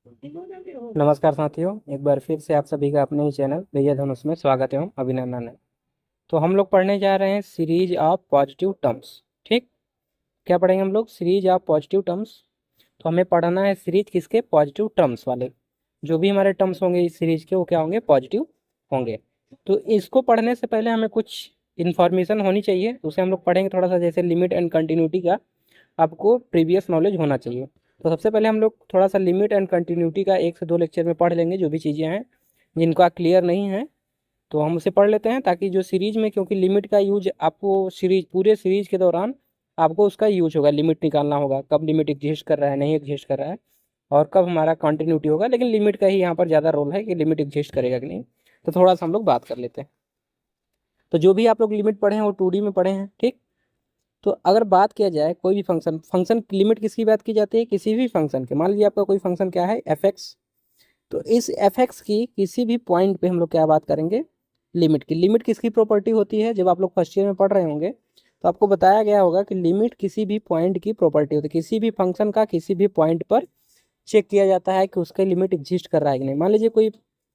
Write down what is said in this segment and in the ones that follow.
नमस्कार साथियों, एक बार फिर से आप सभी का अपने ही चैनल भैया धनुष में स्वागत एवं अभिनंदन है। तो हम लोग पढ़ने जा रहे हैं सीरीज ऑफ पॉजिटिव टर्म्स। ठीक, क्या पढ़ेंगे हम लोग? Series of positive terms. तो हमें पढ़ना है सीरीज किसके? पॉजिटिव टर्म्स वाले। जो भी हमारे टर्म्स होंगे इस सीरीज के वो क्या होंगे? पॉजिटिव होंगे। तो इसको पढ़ने से पहले हमें कुछ इन्फॉर्मेशन होनी चाहिए, उसे हम लोग पढ़ेंगे थोड़ा सा। जैसे लिमिट एंड कंटिन्यूटी का आपको प्रीवियस नॉलेज होना चाहिए। तो सबसे पहले हम लोग थोड़ा सा लिमिट एंड कंटिन्यूटी का 1 से 2 लेक्चर में पढ़ लेंगे, जो भी चीज़ें हैं जिनका क्लियर नहीं है तो हम उसे पढ़ लेते हैं, ताकि जो सीरीज में, क्योंकि लिमिट का यूज आपको सीरीज, पूरे सीरीज के दौरान आपको उसका यूज होगा। लिमिट निकालना होगा, कब लिमिट एग्जिस्ट कर रहा है, नहीं एग्जिस्ट कर रहा है, और कब हमारा कंटिन्यूटी होगा। लेकिन लिमिट का ही यहाँ पर ज़्यादा रोल है कि लिमिट एग्जिस्ट करेगा कि नहीं। तो थोड़ा सा हम लोग बात कर लेते हैं। तो जो भी आप लोग लिमिट पढ़े हैं वो 2D में पढ़े हैं। ठीक, तो अगर बात किया जाए कोई भी फंक्शन, फंक्शन की लिमिट किसकी बात की जाती है? किसी भी फंक्शन के। मान लीजिए आपका कोई फंक्शन क्या है? F x. तो इस एफ एक्स की किसी भी पॉइंट पे हम लोग क्या बात करेंगे? लिमिट की। लिमिट किसकी प्रॉपर्टी होती है? जब आप लोग फर्स्ट ईयर में पढ़ रहे होंगे तो आपको बताया गया होगा कि लिमिट किसी भी पॉइंट की प्रॉपर्टी होती है। किसी भी फंक्शन का किसी भी पॉइंट पर चेक किया जाता है कि उसका लिमिट एग्जिस्ट कर रहा है कि नहीं। मान लीजिए कोई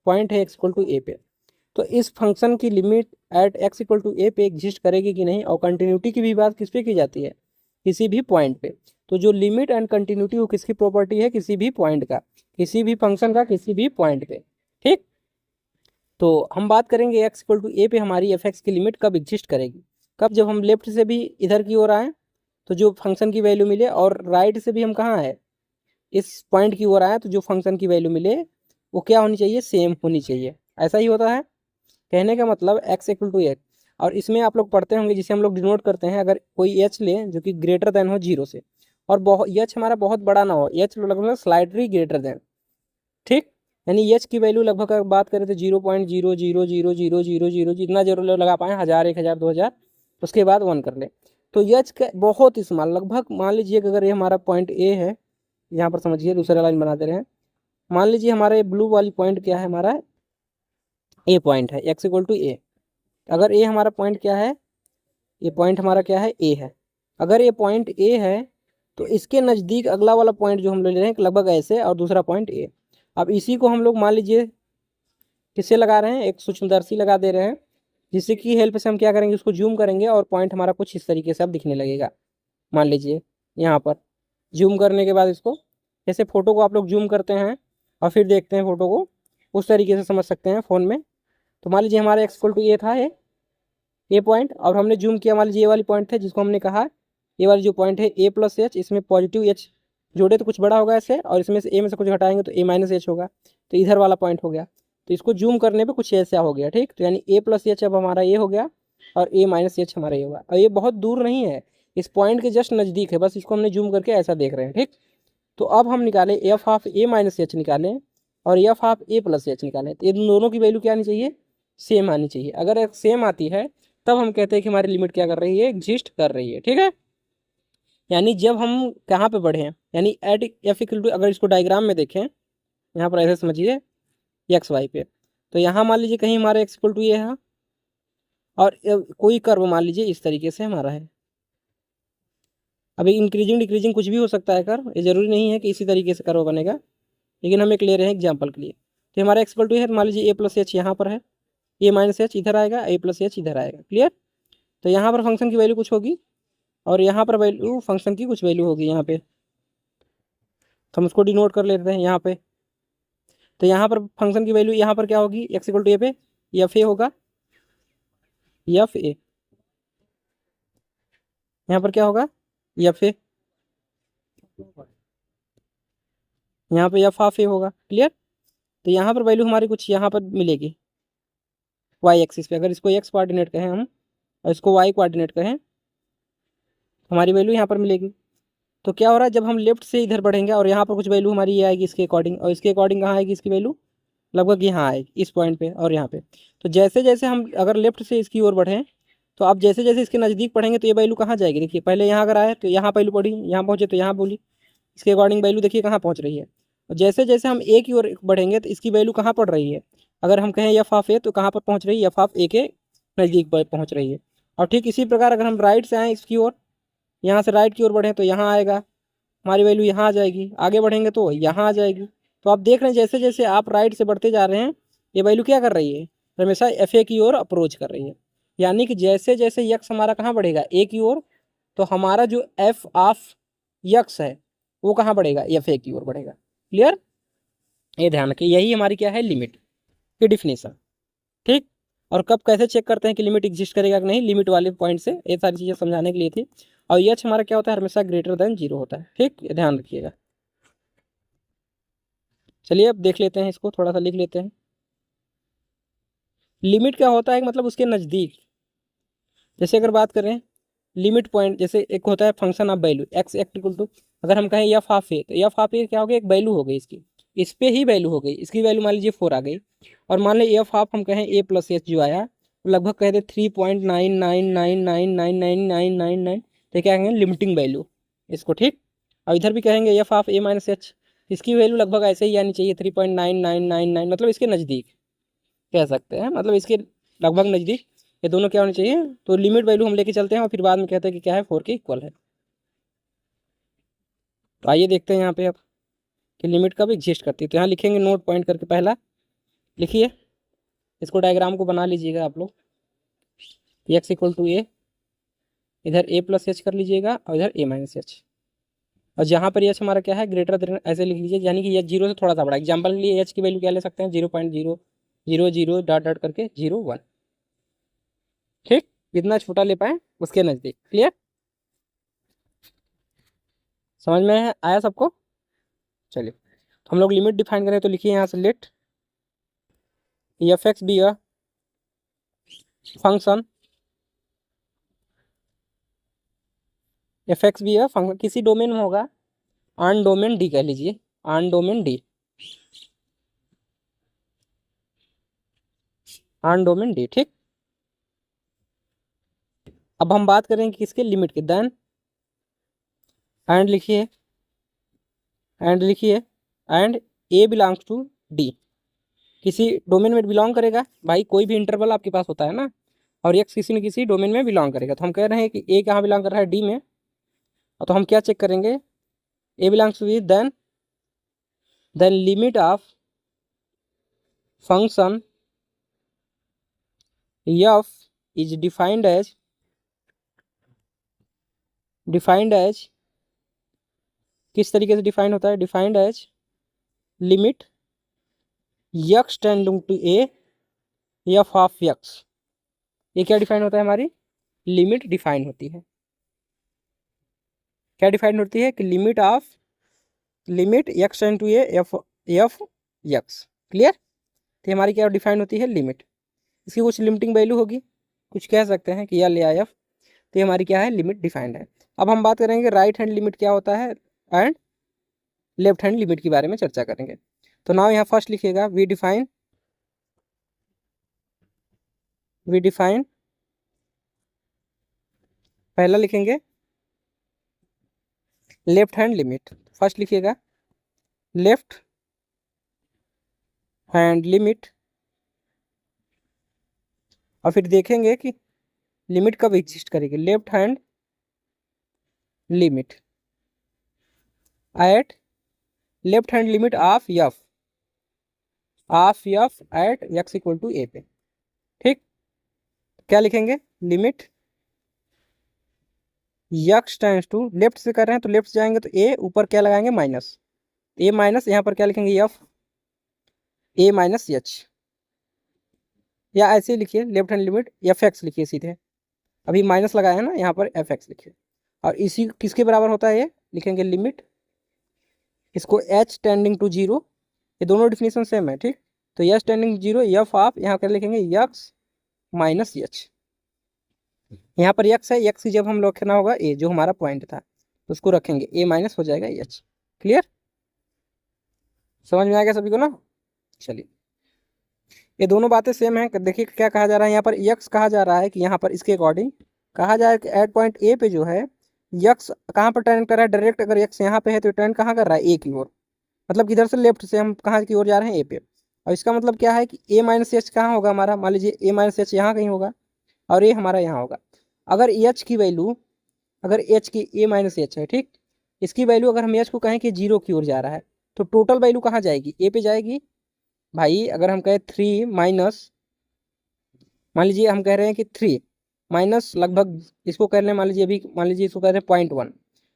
पॉइंट है एक्स इक्वल टू ए पे, तो इस फंक्शन की limit at x equal to ए पे एग्जिस्ट करेगी कि नहीं। और कंटिन्यूटी की भी बात किस पे की जाती है? किसी भी पॉइंट पे। तो जो लिमिट एंड कंटिन्यूटी वो किसकी प्रॉपर्टी है? किसी भी पॉइंट का, किसी भी फंक्शन का, किसी भी पॉइंट पे। ठीक, तो हम बात करेंगे एक्स इक्वल टू ए पे हमारी एफ एक्स की लिमिट कब एग्जिस्ट करेगी? कब? जब हम लेफ्ट से भी इधर की ओर आए तो जो फंक्शन की वैल्यू मिले, और राइट से भी हम कहाँ है? इस पॉइंट की ओर आए तो जो फंक्शन की वैल्यू मिले वो क्या होनी चाहिए? सेम होनी चाहिए। ऐसा ही होता है। कहने का मतलब एक्स इक्वल टू एक्स। और इसमें आप लोग पढ़ते होंगे जिसे हम लोग डिनोट करते हैं, अगर कोई एच ले जो कि ग्रेटर देन हो 0 से, और बहुत एच हमारा बहुत बड़ा ना हो, एच लगभग स्लाइटली ग्रेटर देन। ठीक, यानी एच की वैल्यू लगभग अगर बात करें तो 0.000000 जितना जरूर लगा पाए, 1000, 1000, 2000, उसके बाद 1 कर ले। तो एच का बहुत स्मॉल, लगभग मान लीजिए कि अगर ये हमारा पॉइंट ए है, यहाँ पर समझिए दूसरा लाइन बना दे रहे हैं। मान लीजिए हमारा ये ब्लू वाली पॉइंट क्या है? हमारा ए पॉइंट है, एक्स इक्वल टू ए। अगर ए हमारा पॉइंट क्या है? ये पॉइंट हमारा क्या है? ए है। अगर ये पॉइंट ए है तो इसके नज़दीक अगला वाला पॉइंट जो हम ले रहे हैं लगभग ऐसे, और दूसरा पॉइंट ए। अब इसी को हम लोग मान लीजिए किससे लगा रहे हैं? एक सूक्ष्मदर्शी लगा दे रहे हैं, जिससे की हेल्प से हम क्या करेंगे? उसको जूम करेंगे और पॉइंट हमारा कुछ इस तरीके से अब दिखने लगेगा। मान लीजिए यहाँ पर जूम करने के बाद इसको, जैसे फोटो को आप लोग जूम करते हैं और फिर देखते हैं फोटो को, उस तरीके से समझ सकते हैं फ़ोन में। तो मान लीजिए हमारा एक्स इक्वल टू ए था, ए पॉइंट, और हमने जूम किया, मान लीजिए ये वाली पॉइंट थे जिसको हमने कहा, ये वाली जो पॉइंट है ए प्लस एच, इसमें पॉजिटिव एच जोड़े तो कुछ बड़ा होगा ऐसे, और इसमें से ए में से कुछ घटाएंगे तो ए माइनस एच होगा। तो इधर वाला पॉइंट हो गया। तो इसको जूम करने पे कुछ ऐसा हो गया। ठीक, तो यानी ए प्लस एच अब हमारा ये हो गया, और ए माइनस एच हमारा ये होगा। और ये बहुत दूर नहीं है, इस पॉइंट के जस्ट नज़दीक है, बस इसको हमने जूम करके ऐसा देख रहे हैं। ठीक, तो अब हम निकालें F of a minus H निकालें, और F of a plus H निकालें, तो इन दोनों की वैल्यू क्या आनी चाहिए? सेम आनी चाहिए। अगर सेम आती है तब हम कहते हैं कि हमारी लिमिट क्या कर रही है? एग्जिस्ट कर रही है। ठीक है, यानी जब हम कहाँ पे बढ़े हैं, यानी एट एफ इक्वल टू, अगर इसको डायग्राम में देखें यहाँ पर ऐसे समझिए, एक्स वाई पे, तो यहाँ मान लीजिए कहीं हमारा एक्स इक्वल टू ये है, और कोई कर्व मान लीजिए इस तरीके से हमारा है। अभी इंक्रीजिंग डिक्रीजिंग कुछ भी हो सकता है कर्व, ये जरूरी नहीं है कि इसी तरीके से कर्व बनेगा, लेकिन हम एक ले रहे हैं एग्जाम्पल के लिए। तो हमारा एक्स इक्वल टू है, तो मान लीजिए ए प्लस एच यहाँ पर है, ए माइनस एच इधर आएगा, ए प्लस एच इधर आएगा। क्लियर? तो यहाँ पर फंक्शन की वैल्यू कुछ होगी, और यहाँ पर वैल्यू फंक्शन की कुछ वैल्यू होगी यहाँ पे, तो हम उसको डिनोट कर लेते हैं यहाँ पे। तो यहाँ पर फंक्शन की वैल्यू यहाँ पर क्या होगी? एक्स इक्वल टू ए पे एफ ए होगा, एफ ए। यहाँ पर क्या होगा? F A. यहाँ पे एफ ऑफ ए होगा। क्लियर? तो यहाँ पर वैल्यू हमारी कुछ यहाँ पर मिलेगी वाई एक्सिस पे। अगर इसको एक्स कोऑर्डिनेट कहें हम, और इसको वाई कोऑर्डिनेट कहें, तो हमारी वैल्यू यहाँ पर मिलेगी। तो क्या हो रहा है, जब हम लेफ्ट से इधर बढ़ेंगे और यहाँ पर कुछ वैल्यू हमारी ये आएगी इसके अकॉर्डिंग, और इसके अकॉर्डिंग कहाँ आएगी इसकी वैल्यू? लगभग यहाँ आएगी, इस पॉइंट पे और यहाँ पे। तो जैसे जैसे हम अगर लेफ्ट से इसकी ओर बढ़ें, तो आप जैसे जैसे इसके नज़दीक पढ़ेंगे तो ये वैल्यू कहाँ जाएगी? देखिए, पहले यहाँ अगर आए तो यहाँ वैल्यू पढ़ी, यहाँ पहुँचे तो यहाँ बोली, इसके अकॉर्डिंग वैल्यू देखिए कहाँ पहुँच रही है। और जैसे जैसे हम ए की ओर बढ़ेंगे तो इसकी वैल्यू कहाँ पड़ रही है? अगर हम कहें एफ ऑफ ए, तो कहाँ पर पहुँच रही है? एफ ऑफ ए के नज़दीक पहुँच रही है। और ठीक इसी प्रकार अगर हम राइट से आएँ इसकी ओर, यहाँ से राइट की ओर बढ़ें तो यहाँ आएगा, हमारी वैल्यू यहाँ आ जाएगी। आगे बढ़ेंगे तो यहाँ आ जाएगी। तो आप देख रहे हैं जैसे जैसे आप राइट से बढ़ते जा रहे हैं ये वैल्यू क्या कर रही है, हमेशा एफ ए की ओर अप्रोच कर रही है। यानी कि जैसे जैसे यक्स हमारा कहाँ बढ़ेगा, ए की ओर, तो हमारा जो एफ ऑफ यक्स है वो कहाँ बढ़ेगा, एफ ए की ओर बढ़ेगा। क्लियर, ये ध्यान रखिए, यही हमारी क्या है, लिमिट की डिफिनेशन। ठीक, और कब कैसे चेक करते हैं कि लिमिट एग्जिस्ट करेगा कि नहीं, लिमिट वाले पॉइंट से, ये सारी चीज़ें समझाने के लिए थी। और एच हमारा क्या होता है, हमेशा ग्रेटर देन जीरो होता है। ठीक, ये ध्यान रखिएगा। चलिए अब देख लेते हैं, इसको थोड़ा सा लिख लेते हैं। लिमिट क्या होता है, मतलब उसके नज़दीक। जैसे अगर बात करें लिमिट पॉइंट, जैसे एक होता है function of value X equal to, अगर हम कहें एफ ऑफ ए, तो एफ ऑफ ए क्या हो गया, एक वैल्यू हो गई इसकी, इस पे ही वैल्यू हो गई, इसकी वैल्यू मान लीजिए 4 आ गई। और मान लीजिए एफ ऑफ हम कहें ए प्लस एच जो आया, तो लगभग कह दे 3.99999999, तो क्या कहेंगे, लिमिटिंग वैल्यू इसको। ठीक, और इधर भी कहेंगे F of a minus H, इसकी वैल्यू लगभग ऐसे ही आनी चाहिए 3.9999, मतलब इसके नज़दीक कह सकते हैं, मतलब इसके लगभग नज़दीक ये दोनों क्या होने चाहिए। तो लिमिट वैल्यू हम लेके चलते हैं और फिर बाद में कहते हैं कि क्या है, 4 के इक्वल है। तो आइए देखते हैं यहाँ पे अब कि लिमिट कब एग्जिस्ट करती है। तो यहाँ लिखेंगे नोट पॉइंट करके, पहला लिखिए, इसको डायग्राम को बना लीजिएगा आप लोग। एक्स इक्वल टू ए, इधर ए प्लस एच कर लीजिएगा और इधर ए माइनस एच, और जहाँ पर एच हमारा क्या है, ग्रेटर देन, ऐसे लिख लीजिए, यानी कि एच जीरो से थोड़ा सा बड़ा। एग्जाम्पल के लिए एच की वैल्यू क्या ले सकते हैं, 0.000 डॉट डॉट करके 0.1। ठीक, जितना छोटा ले पाए उसके नज़दीक। क्लियर, समझ में आया सबको। चलिए, तो हम लोग लिमिट डिफाइन करें, तो लिखिए यहाँ से, let F X be a function, F X be a function किसी डोमेन में होगा, ऑन डोमेन डी कह लीजिए, on domain D, on domain D. ठीक, अब हम बात करेंगे किसके, लिमिट के। देन एंड लिखिए, एंड लिखिए, and A belongs to D, किसी डोमेन में बिलोंग करेगा। भाई कोई भी इंटरवल आपके पास होता है ना, और एक्स किसी न किसी डोमेन में बिलोंग करेगा। तो हम कह रहे हैं कि ए कहाँ बिलोंग कर रहा है, डी में। तो हम क्या चेक करेंगे, a belongs to D, then limit of function f is defined as किस तरीके से डिफाइन होता है, defined as limit x tending to A f of x. ये क्या डिफाइन होता है, हमारी लिमिट डिफाइन होती है। क्या डिफाइन होती है कि limit of, limit x tend to A F F X. Clear, तो हमारी क्या डिफाइन होती है, लिमिट। इसकी कुछ लिमिटिंग वैल्यू होगी, कुछ कह सकते हैं कि एल या एफ, तो ये हमारी क्या है, लिमिट डिफाइंड है। अब हम बात करेंगे राइट हैंड लिमिट क्या होता है एंड लेफ्ट हैंड लिमिट के बारे में चर्चा करेंगे। तो नाउ यहाँ फर्स्ट लिखिएगा, वी डिफाइन, पहला लिखेंगे लेफ्ट हैंड लिमिट। फर्स्ट लिखिएगा लेफ्ट हैंड लिमिट, और फिर देखेंगे कि लिमिट कब एग्जिस्ट करेगी, left hand limit at left hand limit of f at x equal to ए पे। ठीक, क्या लिखेंगे, limit x tends to, left से कर रहे हैं तो लेफ्ट जाएंगे तो ए, ऊपर क्या लगाएंगे, माइनस, ए माइनस, यहाँ पर क्या लिखेंगे, एफ ए माइनस एच, या ऐसे लिखिए left hand limit F x लिखिए सीधे, अभी माइनस लगाया है ना, यहाँ पर एफ एक्स लिखिए। और इसी किसके बराबर होता है, ये लिखेंगे लिमिट, इसको एच टेंडिंग टू जीरो, ये दोनों डिफिनेशन सेम है। ठीक, तो H tending zero f of, यहाँ क्या लिखेंगे, यक्स माइनस एच, यहाँ पर यक्स है, यक्स की जब हम रखना होगा ए, जो हमारा पॉइंट था, तो उसको रखेंगे ए माइनस हो जाएगा एच। क्लियर, समझ में आ गया सभी को ना। चलिए, ये दोनों बातें सेम है। देखिए क्या कहा जा रहा है यहाँ पर, यक्स कहा जा रहा है कि यहाँ पर इसके अकॉर्डिंग कहा जाए कि एट पॉइंट ए पे जो है यक्स कहाँ पर टर्न कर रहा है, डायरेक्ट अगर यक्स यहाँ पे है तो टर्न कहाँ कर रहा है, ए की ओर, मतलब किधर से, लेफ्ट से हम कहाँ की ओर जा रहे हैं, ए पे। और इसका मतलब क्या है कि ए माइनस एच कहाँ होगा हमारा, मान लीजिए ए माइनस एच यहाँ कहीं होगा और ए हमारा यहाँ होगा। अगर एच की वैल्यू, अगर एच की ए माइनस एच है, ठीक, इसकी वैल्यू अगर हम एच को कहें कि जीरो की ओर जा रहा है, तो टोटल वैल्यू कहाँ जाएगी, ए पे जाएगी भाई। अगर हम कहें 3 माइनस, मान लीजिए हम कह रहे हैं कि 3 माइनस लगभग, इसको कर लें मान लीजिए, अभी मान लीजिए इसको कह रहे हैं 0.1,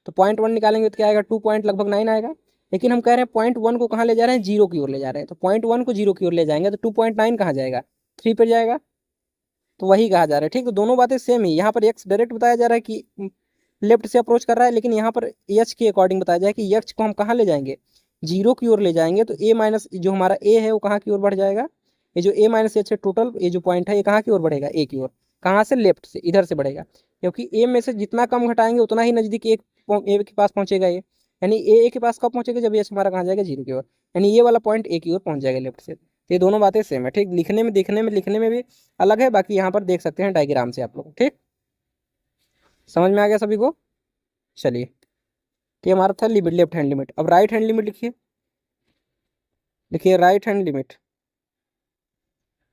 तो 0.1 निकालेंगे तो क्या आएगा, 2 पॉइंट लगभग 9 आएगा। लेकिन हम कह रहे हैं 0.1 को कहाँ ले जा रहे हैं, जीरो की ओर ले जा रहे हैं, तो 0.1 को जीरो की ओर ले जाएंगे तो 2.9 कहाँ जाएगा, 3 पर जाएगा। तो वही कहा जा रहा है, ठीक। तो दोनों बातें सेम ही, यहाँ पर एक्स डायरेक्ट बताया जा रहा है कि लेफ्ट से अप्रोच कर रहा है, लेकिन यहाँ पर एच के अकॉर्डिंग बताया जाए कि एच को हम कहाँ ले जाएंगे, जीरो की ओर ले जाएंगे। तो ए माइनस जो हमारा ए है वो कहाँ की ओर बढ़ जाएगा, ये जो ए माइनस एच है टोटल, ये जो पॉइंट है ये कहाँ की ओर बढ़ेगा, ए की ओर। कहाँ से, लेफ्ट से, इधर से बढ़ेगा, क्योंकि ए में से जितना कम घटाएंगे उतना ही नजदीक एक ए के पास पहुंचेगा ये। यानी ए के पास कब पहुंचेगा, जब एच हमारा कहाँ जाएगा, जीरो की ओर, यानी ये वाला पॉइंट ए की ओर पहुंच जाएगा लेफ्ट से। तो ये दोनों बातें सेम है, ठीक। लिखने में, देखने में, लिखने में भी अलग है, बाकी यहाँ पर देख सकते हैं डायग्राम से आप लोग, ठीक। समझ में आ गया सभी को। चलिए, तो ये हमारा था लिमिट, लेफ्ट हैंड लिमिट। अब राइट हैंड लिमिट लिखिए, लिखिए right hand limit,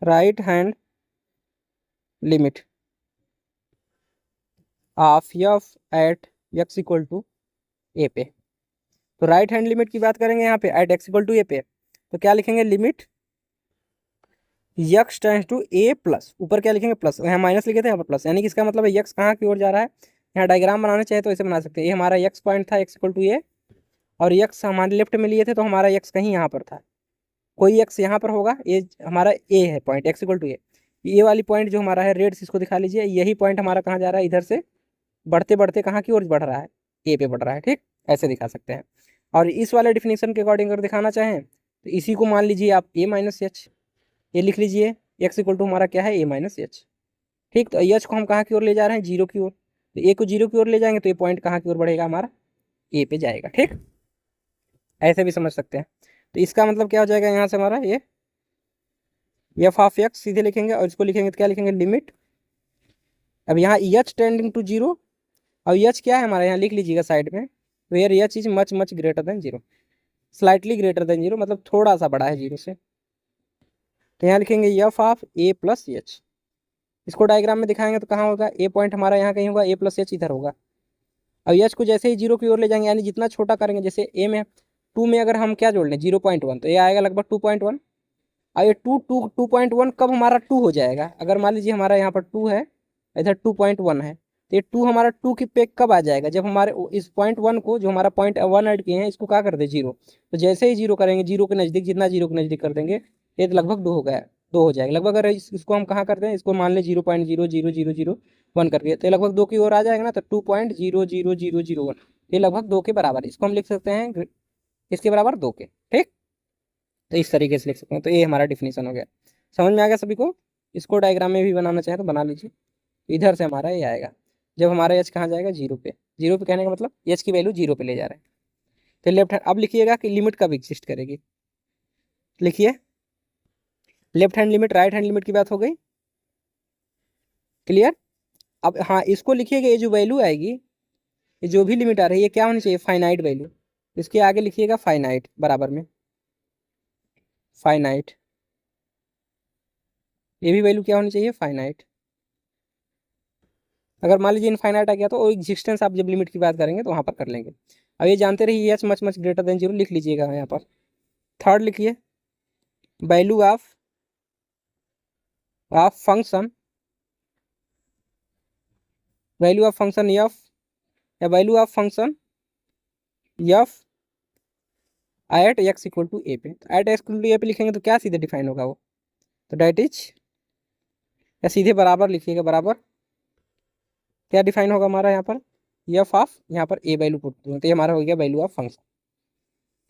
right hand limit of f at x equal to ए पे। तो राइट हैंड लिमिट की बात करेंगे यहाँ पे, एट एक्स इक्वल टू ए पे, तो क्या लिखेंगे, limit x tends to A plus, ऊपर क्या लिखेंगे, प्लस, यहाँ माइनस लिखे थे, यहाँ पर प्लस, यानी कि इसका मतलब है यक्स कहाँ की ओर जा रहा है। यहाँ डायग्राम बनाना चाहे तो ऐसे बना सकते हैं, ये हमारा यक्स पॉइंट था, एक्स इक्वल टू ए, और यक्स हमारे लेफ्ट में लिए थे तो हमारा यक्स कहीं यहाँ पर था, कोई एक्स यहाँ पर होगा, ये हमारा ए है पॉइंट, एक्स इक्वल टू ए वाली पॉइंट जो हमारा है रेड से, इसको दिखा लीजिए, यही पॉइंट हमारा कहाँ जा रहा है, इधर से बढ़ते बढ़ते कहाँ की ओर बढ़ रहा है, ए पे बढ़ रहा है, ठीक। ऐसे दिखा सकते हैं। और इस वाले डिफिनेशन के अकॉर्डिंग अगर दिखाना चाहें तो इसी को मान लीजिए आप ए माइनस एच, ये लिख लीजिए, एक्स इक्वल टू हमारा क्या है, ए माइनस एच, ठीक। तो एच को हम कहाँ की ओर ले जा रहे हैं, जीरो की ओर, तो ए को जीरो की ओर ले जाएंगे तो ये पॉइंट कहाँ की ओर बढ़ेगा, हमारा ए पे जाएगा, ठीक। ऐसे भी समझ सकते हैं। तो इसका मतलब क्या हो जाएगा, यहाँ से हमारा ये एफ ऑफ एक्स सीधे लिखेंगे, और इसको लिखेंगे तो क्या लिखेंगे, लिमिट, अब यहाँ एच टेंडिंग टू जीरो, और एच क्या है हमारा, यहाँ लिख लीजिएगा साइड में, where H is much much greater than zero, slightly greater than zero, मतलब थोड़ा सा बड़ा है जीरो से। तो यहाँ लिखेंगे F of a plus H, इसको डायग्राम में दिखाएंगे तो कहाँ होगा, ए पॉइंट हमारा यहाँ कहीं होगा, ए प्लस एच इधर होगा। अब एच को जैसे ही जीरो की ओर ले जाएंगे, यानी जितना छोटा करेंगे, जैसे ए में 2 में अगर हम क्या जोड़ लें, 0.1, तो ये आएगा लगभग 2.1। अब ये 2.1 कब हमारा 2 हो जाएगा, अगर मान लीजिए हमारा यहाँ पर 2 है, इधर 2.1 है, तो ये 2 हमारा 2 की पे कब आ जाएगा, जब हमारे इस 0.1 को, जो हमारा 0.1 ऐड किए हैं, इसको क्या कर दे, जीरो। तो जैसे ही जीरो करेंगे, जीरो के नज़दीक, जितना जीरो के नज़दीक कर देंगे, ये तो लगभग 2 हो गया, 2 हो जाएगा लगभग। अगर इसको हम कहाँ कर दें, इसको मान लें 0.00001 कर दिया, तो ये लगभग 2 की ओर आ जाएगा ना, तो 2.00001, ये लगभग 2 के बराबर, इसको हम लिख सकते हैं इसके बराबर 2 के, ठीक। तो इस तरीके से लिख सकते हैं। तो ये हमारा डिफिनीशन हो गया, समझ में आ गया सभी को। इसको डायग्राम में भी बनाना चाहे तो बना लीजिए। इधर से हमारा ये आएगा, जब हमारा एच कहाँ जाएगा, जीरो पे, जीरो पे कहने का मतलब एच की वैल्यू जीरो पे ले जा रहे हैं। तो लेफ्ट हैंड, अब लिखिएगा कि लिमिट कब एग्जिस्ट करेगी, लिखिए left hand limit, right hand limit की बात हो गई, क्लियर। अब हाँ, इसको लिखिएगा, ये जो वैल्यू आएगी, ये जो भी लिमिट आ रही है, क्या होनी चाहिए, फाइनाइट वैल्यू। इसके आगे लिखिएगा फाइनाइट, बराबर में फाइनाइट, ये भी वैल्यू क्या होनी चाहिए, फाइनाइट। अगर मान लीजिए इनफाइनाइट आ गया तो एग्जिस्टेंस आप जब लिमिट की बात करेंगे तो वहाँ पर कर लेंगे। अब ये जानते रहिए h much much greater than zero, लिख लीजिएगा यहाँ पर। थर्ड लिखिए, value of function, value of function f, या value of function f at x equal to ए पे। एट एक्स इक्वल टू ए पे लिखेंगे तो क्या सीधे डिफाइन होगा वो, तो डेट इज, या सीधे बराबर लिखिएगा, बराबर क्या डिफाइन होगा हमारा यहाँ पर, एफ ऑफ, यहाँ पर ए वैल्यू पुट दूंगा तो ये हमारा हो गया वैल्यू ऑफ फंक्शन,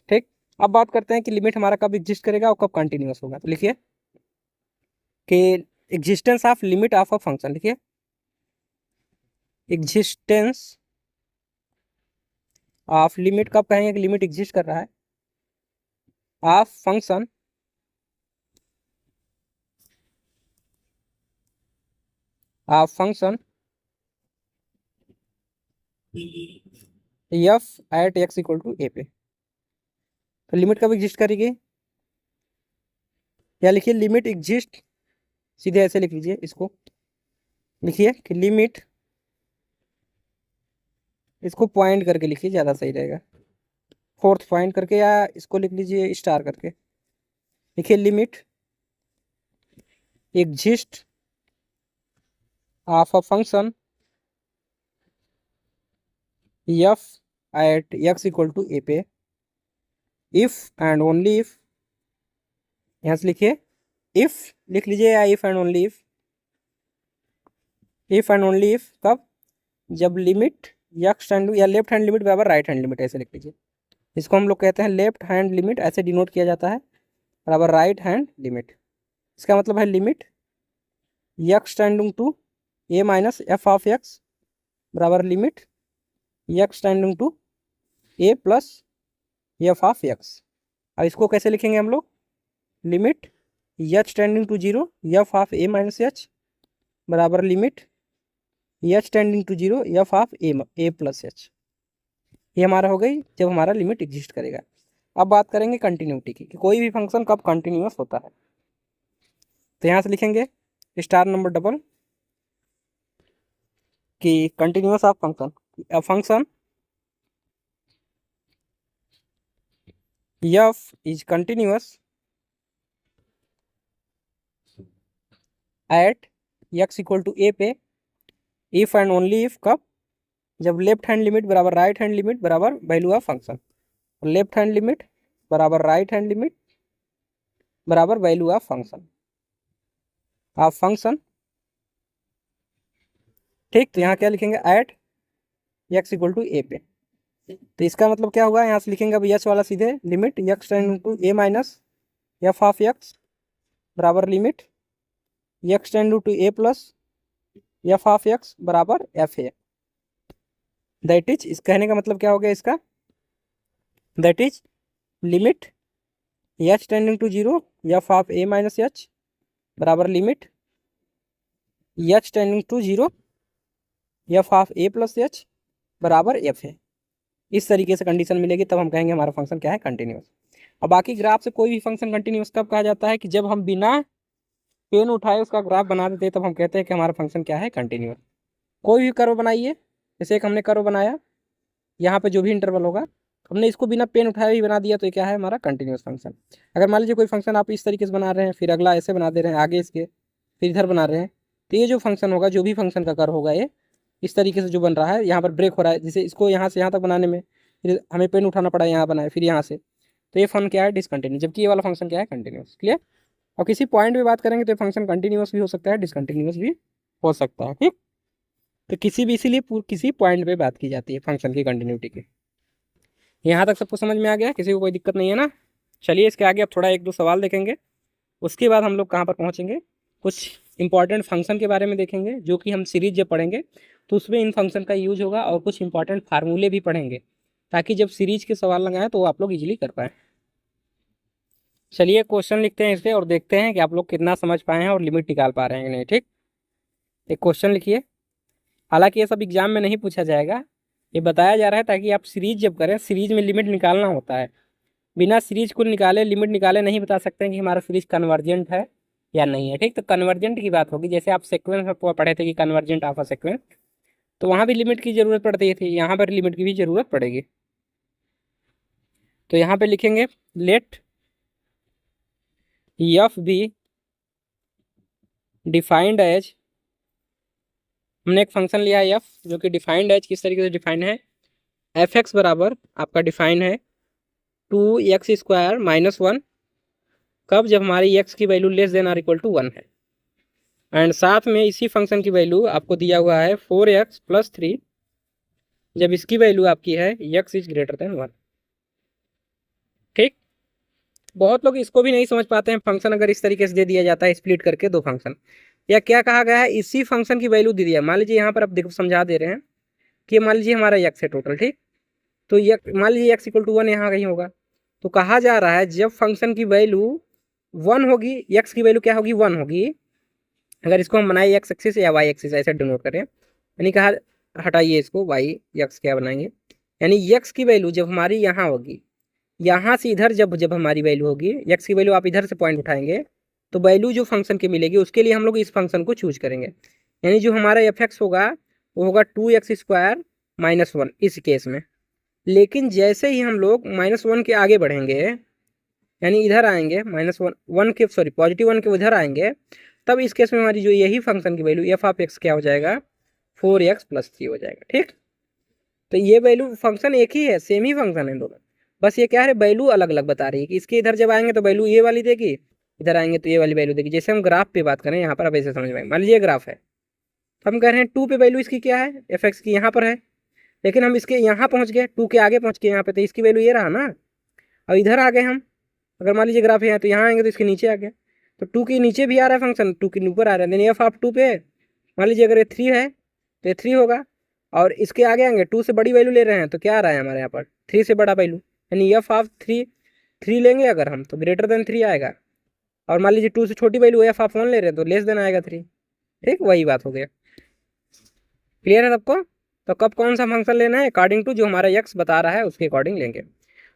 ठीक। अब बात करते हैं कि लिमिट हमारा कब एग्जिस्ट करेगा और कब कंटिन्यूअस होगा। तो लिखिए कि existence of limit of a function, लिखिए एग्जिस्टेंस ऑफ लिमिट, कब कहेंगे कि लिमिट एग्जिस्ट कर रहा है, of function of function f at x equal to ए पे। तो लिमिट कब एग्जिस्ट करेगी, या लिखिए लिमिट एग्जिस्ट, सीधे ऐसे लिख लीजिए इसको, लिखिए कि लिमिट, इसको पॉइंट करके लिखिए, ज़्यादा सही रहेगा, फोर्थ पॉइंट करके, या इसको लिख लीजिए स्टार करके। लिखिए limit exist of a function f at x equal to ए पे इफ एंड ओनली इफ, यहाँ से लिखिए इफ लिख लीजिए, या if and only if, if and only if कब, जब लिमिट एक्स टेंड या लेफ्ट हैंड लिमिट बराबर राइट हैंड लिमिट, ऐसे लिख लीजिए। इसको हम लोग कहते हैं लेफ्ट हैंड लिमिट, ऐसे डिनोट किया जाता है, बराबर राइट हैंड लिमिट। इसका मतलब है limit x tending to a minus F of x बराबर limit x tending to A plus F of x. अब इसको कैसे लिखेंगे हम लोग, limit H tending to zero f of a minus h बराबर limit H tending to zero f of a plus h. ये हमारा हो गई जब हमारा लिमिट एग्जिस्ट करेगा। अब बात करेंगे कंटिन्यूटी की, कि कोई भी फंक्शन कब कंटिन्यूअस होता है। तो यहाँ से लिखेंगे स्टार नंबर डबल कि continuous of function, function f is continuous at x equal to ए पे इफ एंड ओनली इफ कब, जब लेफ्ट हैंड लिमिट बराबर राइट हैंड लिमिट बराबर value of function, left hand limit बराबर राइट हैंड लिमिट बराबर value of function ठीक। तो यहाँ क्या लिखेंगे, एट एक्स इक्वल टू ए पे। तो इसका मतलब क्या होगा, यहाँ से लिखेंगे अब यस वाला सीधे, limit x tend to a minus F of x बराबर limit x tend to A plus F of x बराबर एफ ए। दैट इज, इस कहने का मतलब क्या हो गया इसका, that is limit H tending to zero f of a minus h बराबर limit H tending to zero f of a plus h बराबर एफ है। इस तरीके से कंडीशन मिलेगी, तब हम कहेंगे हमारा फंक्शन क्या है, कंटिन्यूअस। अब बाकी ग्राफ से कोई भी फंक्शन कंटिन्यूअस कब कहा जाता है, कि जब हम बिना पेन उठाए उसका ग्राफ बना देते हैं, तब हम कहते हैं कि हमारा फंक्शन क्या है, कंटिन्यूअस। कोई भी कर्व बनाइए, जैसे एक हमने कर्व बनाया, यहाँ पे जो भी इंटरवल होगा हमने इसको बिना पेन उठाए ही बना दिया, तो ये क्या है, हमारा कंटिन्यूअस फंक्शन। अगर मान लीजिए कोई फंक्शन आप इस तरीके से बना रहे हैं, फिर अगला ऐसे बना दे रहे हैं, आगे इसके फिर इधर बना रहे हैं, तो ये जो फंक्शन होगा, जो भी फंक्शन का कर्व होगा, ये इस तरीके से जो बन रहा है, यहाँ पर ब्रेक हो रहा है, जैसे इसको यहाँ से यहाँ तक बनाने में फिर हमें पेन उठाना पड़ा, यहाँ बनाए फिर यहाँ से, तो ये फंक्शन क्या है, डिसकंटिन्यूस, जबकि ये वाला फंक्शन क्या है, कंटिन्यूस। क्लियर। और किसी पॉइंट पे बात करेंगे तो फंक्शन कंटिन्यूस भी हो सकता है, डिसकंटिन्यूस भी हो सकता है, ठीक। तो किसी भी, इसीलिए किसी पॉइंट पे बात की जाती है फंक्शन की कंटिन्यूटी की। यहाँ तक सबको समझ में आ गया, किसी को कोई दिक्कत नहीं है ना। चलिए इसके आगे अब थोड़ा एक दो सवाल देखेंगे, उसके बाद हम लोग कहाँ पर पहुँचेंगे, कुछ इंपॉर्टेंट फंक्शन के बारे में देखेंगे, जो कि हम सीरीज जब पढ़ेंगे तो उसमें इन फंक्शन का यूज होगा, और कुछ इंपॉर्टेंट फार्मूले भी पढ़ेंगे, ताकि जब सीरीज के सवाल लगाएं तो आप लोग इजीली कर पाएँ। चलिए क्वेश्चन लिखते हैं इससे, और देखते हैं कि आप लोग कितना समझ पाए हैं और लिमिट निकाल पा रहे हैं कि नहीं, ठीक। एक क्वेश्चन लिखिए, हालांकि ये सब एग्जाम में नहीं पूछा जाएगा, ये बताया जा रहा है ताकि आप सीरीज जब करें, सीरीज में लिमिट निकालना होता है, बिना सीरीज को निकाले, लिमिट निकाले नहीं बता सकते हैं कि हमारा सीरीज कन्वर्जेंट है या नहीं है, ठीक। तो कन्वर्जेंट की बात होगी, जैसे आप सीक्वेंस में पढ़े थे कि कन्वर्जेंट ऑफ अ सीक्वेंस, तो वहाँ भी लिमिट की ज़रूरत पड़ती थी, यहाँ पर लिमिट की भी ज़रूरत पड़ेगी। तो यहाँ पे लिखेंगे let F be defined as, हमने एक फंक्शन लिया है एफ, जो कि डिफाइंड एज किस तरीके से डिफाइन है, एफ एक्स बराबर आपका डिफाइन है 2x² माइनस 1, कब, जब हमारी x की value less than or equal to 1 है। एंड साथ में इसी फंक्शन की वैल्यू आपको दिया हुआ है 4x प्लस 3, जब इसकी वैल्यू आपकी है x इज ग्रेटर देन 1, ठीक। बहुत लोग इसको भी नहीं समझ पाते हैं, फंक्शन अगर इस तरीके से दे दिया जाता है स्प्लिट करके दो फंक्शन, या क्या कहा गया है, इसी फंक्शन की वैल्यू दे दिया, मान लीजिए यहाँ पर आप देखो समझा दे रहे हैं कि मान लीजिए हमारा x है टोटल, ठीक। तो ये मान लीजिए x इक्वल टू 1 यहाँ कहीं होगा, तो कहा जा रहा है जब फंक्शन की वैल्यू 1 होगी, x की वैल्यू क्या होगी, 1 होगी, अगर इसको हम बनाए x एक्सिस या y एक्सिस ऐसे डिनोट करें, यानी कहा हटाइए इसको, y x क्या बनाएंगे, यानी x की वैल्यू जब हमारी यहाँ होगी, यहाँ से इधर जब हमारी वैल्यू होगी, x की वैल्यू आप इधर से पॉइंट उठाएंगे, तो वैल्यू जो फंक्शन की मिलेगी उसके लिए हम लोग इस फंक्शन को चूज करेंगे, यानी जो हमारा एफ एक्स होगा वो होगा 2x² माइनस 1 इस केस में, लेकिन जैसे ही हम लोग -1 के आगे बढ़ेंगे, यानी इधर आएंगे -1 के सॉरी +1 के उधर आएंगे, तब इस केस में हमारी जो यही फंक्शन की वैल्यू एफ ऑफ एक्स क्या हो जाएगा, 4x+3 हो जाएगा। ठीक, तो ये वैल्यू फंक्शन एक ही है, सेम ही फंक्शन है दोनों, बस ये क्या है, वैल्यू अलग अलग बता रही है कि इसके इधर जब आएंगे तो वैल्यू ये वाली देगी, इधर आएंगे तो ये वाली वैल्यू देगी। जैसे हम ग्राफ पे बात करें यहाँ पर, अब ऐसे समझ में, मान लीजिए ग्राफ है, तो हम कह रहे हैं 2 पे वैल्यू इसकी क्या है, एफ एक्स की यहाँ पर है, लेकिन हम इसके यहाँ पहुँच गए, 2 के आगे पहुँच गए यहाँ पे, तो इसकी वैल्यू ये रहा ना। और इधर आ गए हम, अगर मान लीजिए ग्राफ है तो यहाँ आएंगे तो इसके नीचे आ गया, तो 2 के नीचे भी आ रहा है फंक्शन, 2 के ऊपर आ रहा है, यानी एफ ऑफ 2 पे मान लीजिए अगर ये 3 है तो ये 3 होगा, और इसके आगे आएंगे 2 से बड़ी वैल्यू ले रहे हैं तो क्या आ रहा है हमारे यहाँ पर, 3 से बड़ा वैल्यू, यानी एफ ऑफ 3 लेंगे अगर हम तो ग्रेटर देन 3 आएगा, और मान लीजिए 2 से छोटी वैल्यू एफ ऑफ 1 ले रहे हैं तो लेस देन आएगा 3। ठीक, वही बात हो गया। क्लियर है सबको? तो कब कौन सा फंक्शन लेना है, अकॉर्डिंग टू जो हमारा एक्स बता रहा है उसके अकॉर्डिंग लेंगे।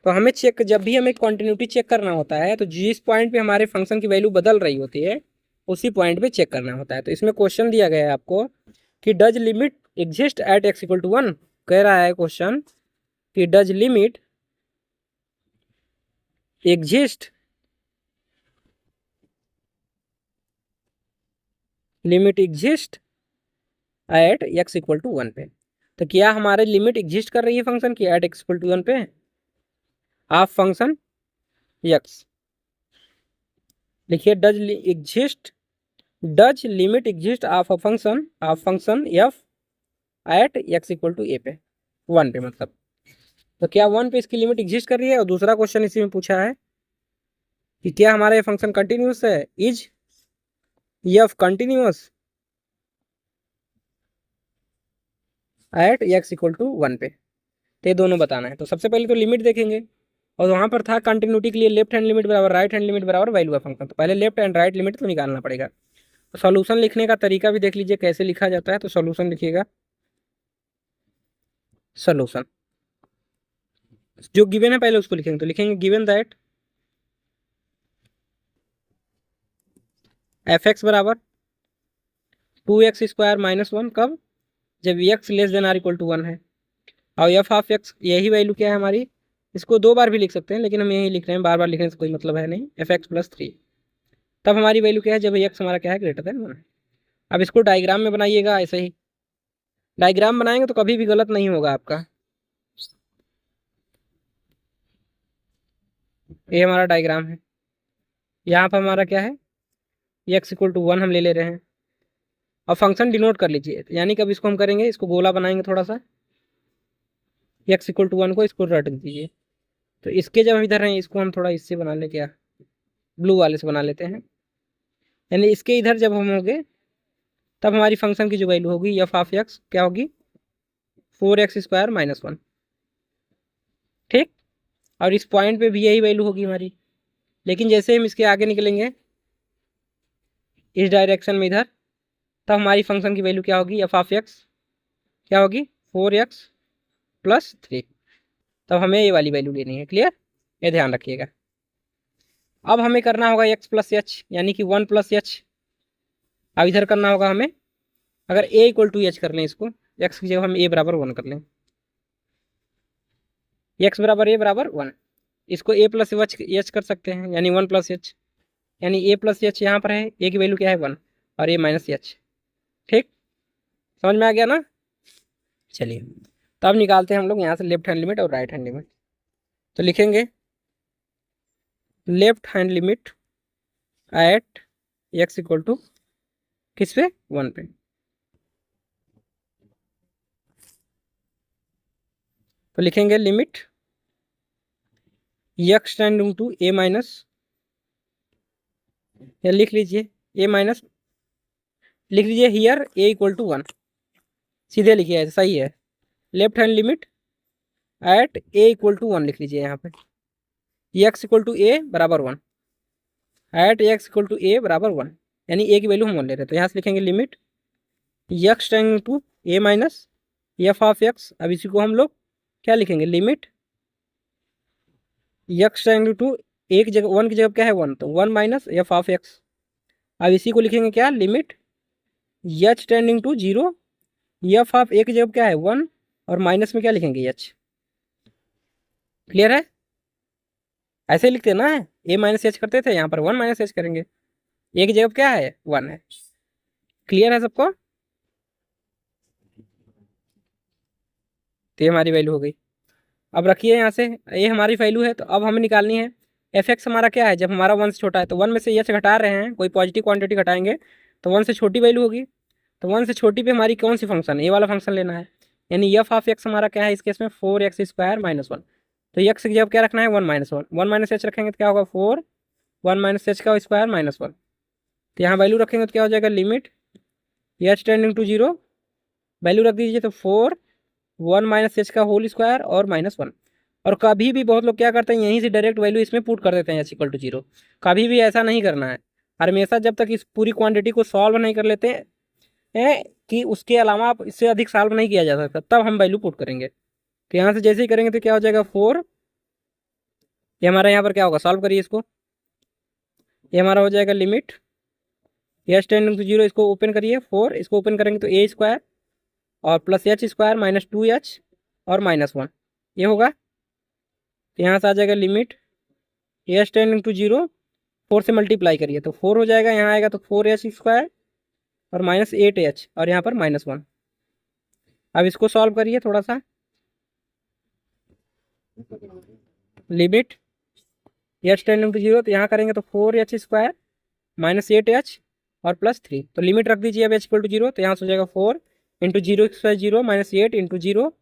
तो हमें चेक, जब भी हमें कॉन्टिन्यूटी चेक करना होता है तो जिस पॉइंट पे हमारे फंक्शन की वैल्यू बदल रही होती है उसी पॉइंट पे चेक करना होता है। तो इसमें क्वेश्चन दिया गया है आपको कि does limit exist at x=1, कह रहा है क्वेश्चन कि does limit exist at x=1 पे। तो क्या हमारे लिमिट एग्जिस्ट कर रही है फंक्शन की एट x=1 पे ऑफ फंक्शन x? लिखिए does limit exist of function f at x=a पे, 1 पे मतलब। तो क्या 1 पे इसकी लिमिट एग्जिस्ट कर रही है? और दूसरा क्वेश्चन इसी में पूछा है कि क्या हमारा ये फंक्शन कंटिन्यूस है, is f continuous at x=1 पे। तो ये दोनों बताना है। तो सबसे पहले तो लिमिट देखेंगे, और वहाँ पर था कंटिन्यूटी के लिए लेफ्ट हैंड लिमिट बराबर राइट हैंड लिमिट बराबर वैल्यू ऑफ फंक्शन। तो पहले लेफ्ट एंड राइट लिमिट तो निकालना पड़ेगा। तो सॉल्यूशन लिखने का तरीका भी देख लीजिए कैसे लिखा जाता है। तो सॉल्यूशन लिखिएगा, सॉल्यूशन जो गिवन है पहले उसको लिखेंगे। तो लिखेंगे गिवन दैट एफ एक्स बराबर 2x² - 1, कब? जब x less than or equal to 1 है। और एफ ऑफ एक्स यही वैल्यू क्या है हमारी, इसको 2 बार भी लिख सकते हैं लेकिन हम यही लिख रहे हैं, बार बार लिखने से कोई मतलब है नहीं, f(x+3). तब हमारी वैल्यू क्या है, जब x हमारा क्या है, ग्रेटर देन 1 है। अब इसको डायग्राम में बनाइएगा, ऐसे ही डायग्राम बनाएंगे तो कभी भी गलत नहीं होगा आपका। ये हमारा डायग्राम है, यहाँ पर हमारा क्या है, x=1 हम ले रहे हैं, और फंक्शन डिनोट कर लीजिए। यानी कि अब इसको हम करेंगे, इसको गोला बनाएंगे थोड़ा सा, x=1 को इसको रट दीजिए। तो इसके जब हम इधर हैं इसको हम थोड़ा इससे बना ले, क्या ब्लू वाले से बना लेते हैं, यानी इसके इधर जब हम होंगे तब हमारी फंक्शन की जो वैल्यू होगी एफ ऑफ एक्स क्या होगी, 4x² - 1। ठीक, और इस पॉइंट पे भी यही वैल्यू होगी हमारी, लेकिन जैसे हम इसके आगे निकलेंगे इस डायरेक्शन में इधर, तब हमारी फंक्शन की वैल्यू क्या होगी, एफ ऑफ एक्स क्या होगी, 4x+3। तब हमें ये वाली वैल्यू लेनी है। क्लियर, ये ध्यान रखिएगा। अब हमें करना होगा x+h, यानी कि 1+h। अब इधर करना होगा हमें, अगर a=h कर लें इसको, x की जगह हम a=1 कर लें, x=a=1, इसको a+h कर सकते हैं, यानी 1+h, यानी a+h यहाँ पर है, a की वैल्यू क्या है 1 और a-h। ठीक, समझ में आ गया ना? चलिए तो अब निकालते हैं हम लोग यहाँ से लेफ्ट हैंड लिमिट और राइट हैंड लिमिट। तो लिखेंगे left hand limit at x= किस पे, 1 पे। तो लिखेंगे limit x tending to a minus, या लिख लीजिए a माइनस, लिख लीजिए हियर a=1, सीधे लिखिए, ऐसा सही है। Left hand limit eight a=1 लिख लीजिए यहाँ पे, x=a बराबर 1, एट x=a बराबर 1, यानी a की वैल्यू हम 1 ले रहे हैं। तो यहाँ से लिखेंगे limit x tending to a minus F of x। अब इसी को हम लोग क्या लिखेंगे, limit x tending to a की जगह 1 की जगह क्या है 1, तो 1 माइनस एफ ऑफ x। अब इसी को लिखेंगे क्या, limit h tending to 0 F of a की जगह क्या है 1, और माइनस में क्या लिखेंगे h, क्लियर है? ऐसे लिखते हैं ना, ए माइनस एच करते थे, यहाँ पर वन माइनस एच करेंगे, ए की जगह क्या है, वन है। क्लियर है सबको? तो ये हमारी वैल्यू हो गई। अब रखिए यहाँ से, ये हमारी वैल्यू है, तो अब हमें निकालनी है एफ एक्स हमारा क्या है, जब हमारा वन से छोटा है, तो वन में से एच घटा रहे हैं, कोई पॉजिटिव क्वांटिटी घटाएंगे तो वन से छोटी वैल्यू होगी। तो वन से छोटी पे हमारी कौन सी फंक्शन, ए वाला फंक्शन लेना है, यानी एफ ऑफ एक्स हमारा क्या है इस केस में, 4x² माइनस वन। तो एक्स की जब क्या रखना है, one minus one, one minus H रखेंगे तो क्या होगा, 4 1 माइनस एच का स्क्वायर माइनस वन। तो यहाँ वैल्यू रखेंगे तो क्या हो जाएगा, limit H tending to zero, value रख दीजिए तो 4 1 माइनस एच का होल स्क्वायर और माइनस वन। और कभी भी बहुत लोग क्या करते हैं, यहीं से डायरेक्ट वैल्यू इसमें पुट कर देते हैं एच इक्वल टू जीरो। कभी भी ऐसा नहीं करना है, हमेशा जब तक इस पूरी क्वांटिटी को सॉल्व नहीं कर लेते हैं कि उसके अलावा आप इससे अधिक सॉल्व नहीं किया जा सकता, तब हम वैल्यू पुट करेंगे। तो यहाँ से जैसे ही करेंगे तो क्या हो जाएगा, 4, ये हमारा यहाँ पर क्या होगा, सॉल्व करिए इसको, ये हमारा हो जाएगा limit H tending to zero, इसको ओपन करिए 4, इसको ओपन करेंगे तो ए स्क्वायर और plus H square minus 2h और माइनस वन, ये होगा। तो यहाँ से आ जाएगा limit H tending to zero, 4 से मल्टीप्लाई करिए तो 4 हो जाएगा, यहाँ आएगा तो 4h स्क्वायर और माइनस 8h और यहाँ पर माइनस वन। अब इसको सॉल्व करिए थोड़ा सा, limit H tending to zero, तो यहाँ करेंगे तो 4h स्क्वायर माइनस 8h और प्लस 3, तो लिमिट रख दीजिए अब एच इक्वल टू जीरो, तो यहाँ से हो जाएगा 4 into zero square zero minus 8 into zero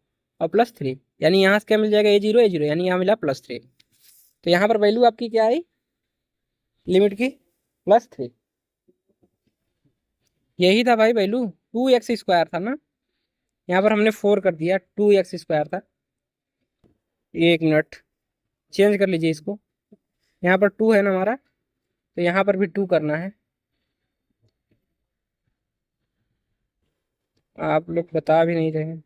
और प्लस 3, यानी यहाँ से क्या मिल जाएगा, ए जीरो, यानी यहाँ मिला प्लस 3। तो यहाँ पर वैल्यू आपकी क्या आई, लिमिट की प्लस 3, यही था भाई वैल्यू, 2x स्क्वायर था ना, यहाँ पर हमने 4 कर दिया, 2x स्क्वायर था। एक मिनट, चेंज कर लीजिए इसको, यहाँ पर 2 है ना हमारा, तो यहाँ पर भी 2 करना है। आप लोग बता भी नहीं रहे हैं,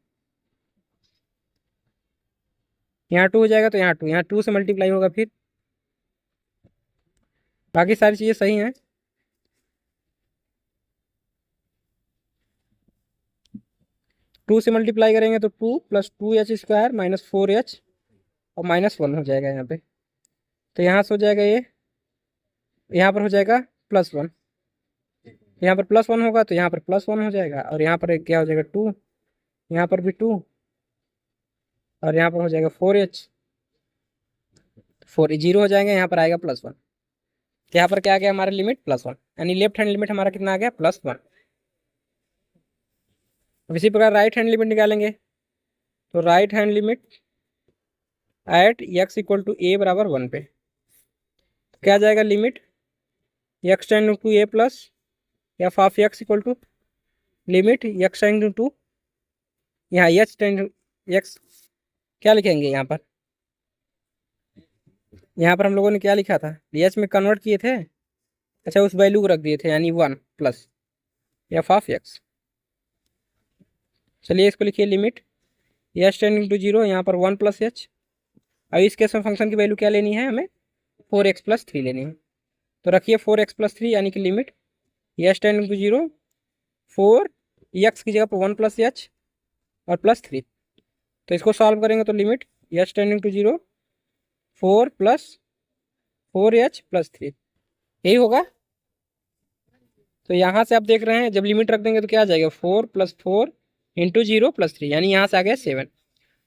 यहाँ 2 हो जाएगा तो यहाँ 2, यहाँ 2 से मल्टीप्लाई होगा, फिर बाकी सारी चीज़ें सही हैं। टू से मल्टीप्लाई करेंगे तो 2 plus 2h square minus 4h और माइनस वन हो जाएगा यहाँ पे, तो यहाँ से हो जाएगा ये, यहाँ पर हो जाएगा प्लस वन, यहाँ पर प्लस वन होगा तो यहाँ पर प्लस वन हो जाएगा, और यहाँ पर क्या हो जाएगा 2, यहाँ पर भी 2 और यहाँ पर हो जाएगा 4h, 4 जीरो हो जाएंगे, यहाँ पर आएगा प्लस वन। तो यहाँ पर क्या आ गया हमारा लिमिट प्लस वन, यानी लेफ्ट हैंड लिमिट हमारा कितना आ गया, प्लस वन। इसी प्रकार राइट हैंड लिमिट निकालेंगे, तो right hand limit at x equal to a बराबर वन पे क्या आ जाएगा, limit x tending to A plus F of x equal to limit x tending to, यहाँ एच टेंडिंग एक्स क्या लिखेंगे यहाँ पर हम लोगों ने क्या लिखा था, एच में कन्वर्ट किए थे, अच्छा उस वैल्यू को रख दिए थे, यानी one plus F of X. चलिए इसको लिखिए, limit H tending to zero, यहाँ पर वन प्लस एच। अब इस केस में फंक्शन की वैल्यू क्या लेनी है हमें, 4x प्लस 3 लेनी है, तो रखिए 4x प्लस 3, यानी कि limit H tending to zero 4 X की जगह पर 1 प्लस एच और प्लस 3, तो इसको सॉल्व करेंगे तो limit H tending to zero 4 plus 4h plus 3, यही होगा। तो यहाँ से आप देख रहे हैं जब लिमिट रख देंगे तो क्या आ जाएगा, 4 प्लस 4 इंटू जीरो प्लस 3, यानी यहाँ से आ गया 7।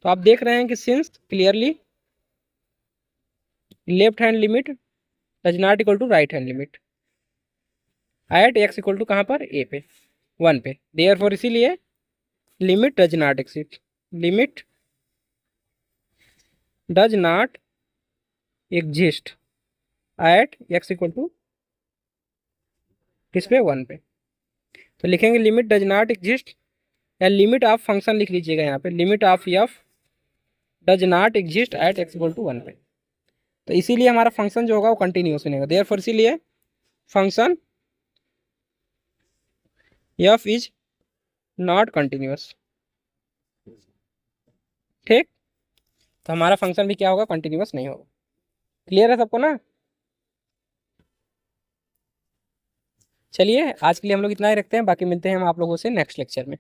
तो आप देख रहे हैं कि since clearly left hand limit does not equal to right hand limit at x equal to कहाँ पर, ए पे, वन पे, देयरफॉर इसीलिए limit does not exist, limit does not exist at x equal to किस पे, one पे। तो लिखेंगे लिमिट डज नॉट एग्जिस्ट, या लिमिट ऑफ फंक्शन लिख लीजिएगा यहाँ पे, limit of F does not exist at x equal to one पे। तो इसीलिए हमारा फंक्शन जो होगा वो कंटिन्यूस बनेगा, देयरफॉर इसीलिए function f is not continuous. ठीक, तो हमारा फंक्शन भी क्या होगा, कंटिन्यूस नहीं होगा। क्लियर है सबको ना? चलिए आज के लिए हम लोग इतना ही रखते हैं, बाकी मिलते हैं हम आप लोगों से नेक्स्ट लेक्चर में।